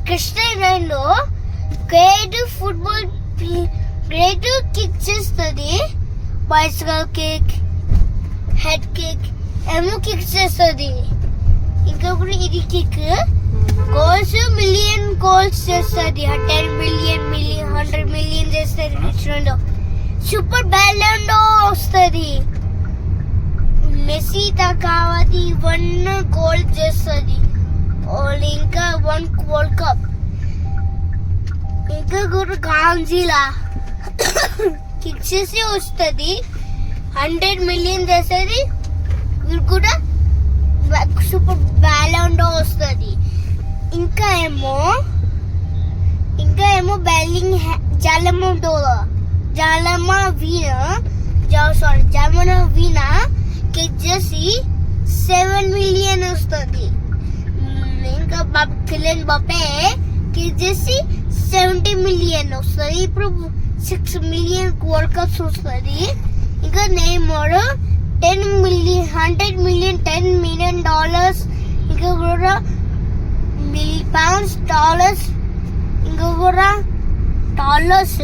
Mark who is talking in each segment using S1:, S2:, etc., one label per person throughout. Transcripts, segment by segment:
S1: క్రిస్టియన్లో creative football creative kick చేస్తుంది. Bicycle kick, head kick ఏమో kick చేస్తుంది. ఇంకొకటి ఇది కిక్ గోల్స్ మిలియన్ గోల్స్ చేస్తుంది. 10 మిలియన్ 100 మిలియన్ చేస్తుంది. క్రిస్టియన్లో సూపర్ బ్యాలెండో వస్తుంది. మెస్సీ కావాలి 1 గోల్ చేస్తుంది. ఇంకా 1 వరల్డ్ కప్. ఇంకా కూడా గాంజీలా కిక్ చేసి వస్తుంది. 100 మిలియన్ చేస్తుంది. వీరు కూడా సూపర్ బ్యాలెండో వస్తుంది. ఇంకా ఏమో బెల్లింగ్ జాలమా వీనా కిక్ చేసి 7 మిలియన్ వస్తుంది. ఇంకా కిలియన్ బాపే కిక్ చేసి 70 మిలియన్ వస్తుంది. ఇప్పుడు 6 మిలియన్ వరల్డ్ కప్స్ వస్తుంది. ఇంకా నెయ్మర్ 100 మిలియన్ $10 మిలియన్ ఇంకా కూడా £, ఇంకా కూడా డాలర్స్,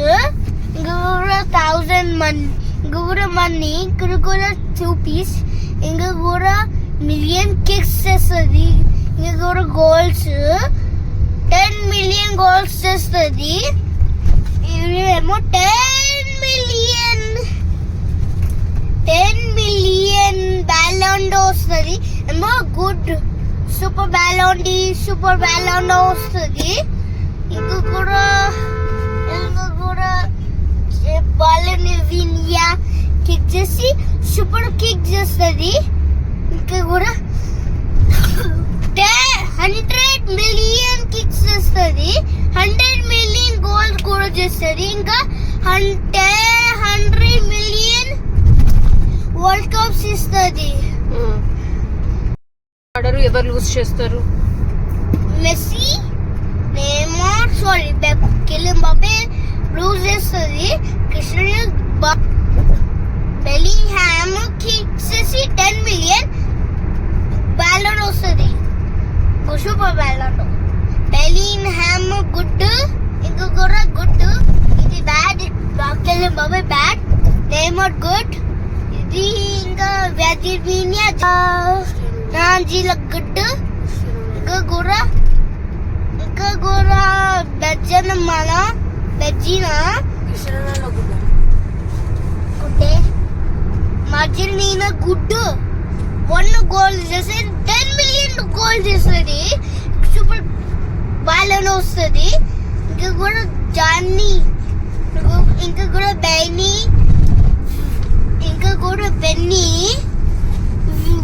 S1: ఇంకా కూడా 1000 ఇంకా కూడా మనీ, ఇక్కడ కూడా రూపీస్, ఇంకా కూడా మిలియన్ కిక్స్ చేస్తుంది. ఇంకా కూడా గోల్స్ 10 మిలియన్ గోల్స్ చేస్తుంది. ఏమో 10 మిలియన్ బ్యాలెండో వస్తుంది. ఏమో గుడ్ సూపర్ బ్యాలెండో వస్తుంది. ఇంకా కూడా బాల్ని వినియా కిక్ చేసి సూపర్ కిక్ చేస్తుంది. ఇంకా కూడా 100 మిలియన్ కిక్స్ చేస్తుంది. 100 మిలియన్ గోల్స్ కూడా చేస్తుంది. ఇంకా 100 మిలియన్ వరల్డ్ కప్స్ ఇస్తుంది.
S2: ఎవరు లూజ్ చేస్తారు?
S1: Messy, Neymar, Cillian Mbappe loose చేస్తుంది. క్రిస్టియన్ బెల్లింగ్హామ్ కిక్ చేసి 10 మిలియన్ బ్యాలెండో వస్తుంది. సూపర్ బ్యాలెండో. బెల్లింగ్హామ్ గుడ్, ఇంకా కూడా గుడ్. ఇది bad. Kylian Mbappe bad. Neymar good. ఇది ఇంకా వ్యాజిర్వినియా నాంజీల గుడ్. ఇంకా కూడా బెజ్జినా గుడ్డే. మర్జినా గుడ్. 1 గోల్ చేసి 10 మిలియన్ గోల్ చేస్తుంది. సూపర్ బ్యాలెండో వస్తుంది. ఇంకా కూడా జాన్నీ, ఇంకా కూడా బెన్నీ, ఇంకా కూడా బెన్నీ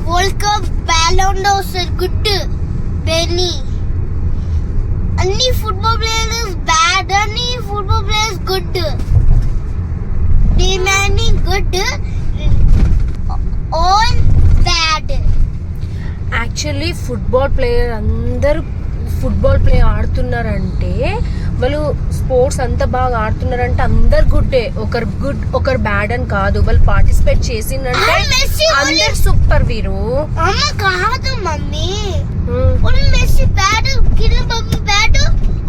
S1: వరల్డ్ కప్ బ్యాలెండో వస్తుంది. గుడ్ బెన్నీ. అన్ని ఫుట్బాల్ ప్లేయర్స్ బ్యాడ్, అన్ని ఫుట్బాల్ ప్లేయర్స్ గుడ్. డిమాండి గుడ్, ఆల్ బ్యాడ్.
S2: యాక్చువల్లీ అందరూ ఫుట్బాల్ ప్లే ఆడుతున్నారంటే, వాళ్ళు స్పోర్ట్స్ అంతా బాగా ఆడుతున్నారంటే అందరు గుడ్డే. ఒకరు గుడ్ ఒకరు బ్యాడ్ అని కాదు. వాళ్ళు పార్టిసిపేట్ చేసిందంటే అందరు సూపర్. వీరు
S1: కాదు mummy, Messi bad, Kylian Mbappe bad,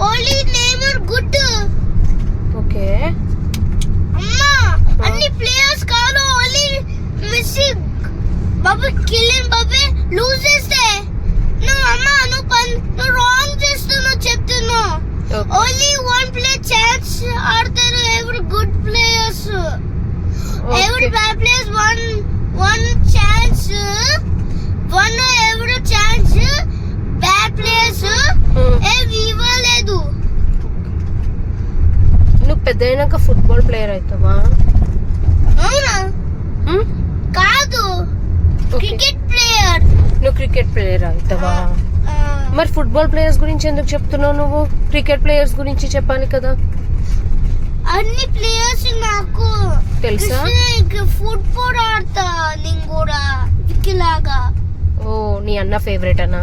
S1: only Neymar good.
S2: Okay
S1: అమ్మా, అన్ని ప్లేయర్స్ కాదు, only Messi Mbappe Kylian Mbappe lose చేస్తే నువ్వు రాంగ్ చేస్తున్నావు చెప్తున్నావు. ఓన్లీ 1 ప్లేయర్ ఛాన్స్ ఆడతారు. ఎవరు గుడ్ ప్లేయర్స్, ఎవరు బ్యాడ్ ప్లేయర్స్. 1 ఛాన్స్, 1 ఎవరు ఛాన్స్ బ్యాడ్ ప్లేయర్స్ ఇవ్వలేదు.
S2: నువ్వు పెద్దయినాక ఫుట్బాల్ ప్లేయర్ అవుతావా?
S1: అవునా? కాదు, క్రికెట్ ప్లేయర్.
S2: నువ్వు క్రికెట్ ప్లేయర్ అవుతావా? మరి ఫుట్బాల్ ప్లేయర్స్ గురించి ఎందుకు చెప్తున్నావు నువ్వు? క్రికెట్ ప్లేయర్స్ గురించి చెప్పాలి కదా.
S1: అన్ని ప్లేయర్స్ నాకు
S2: తెలుసా?
S1: ఫుట్బాల్ ఆడతా నేను కూడా, ఇలాగా.
S2: ఓ, నీ అన్న ఫేవరెట్ అనా?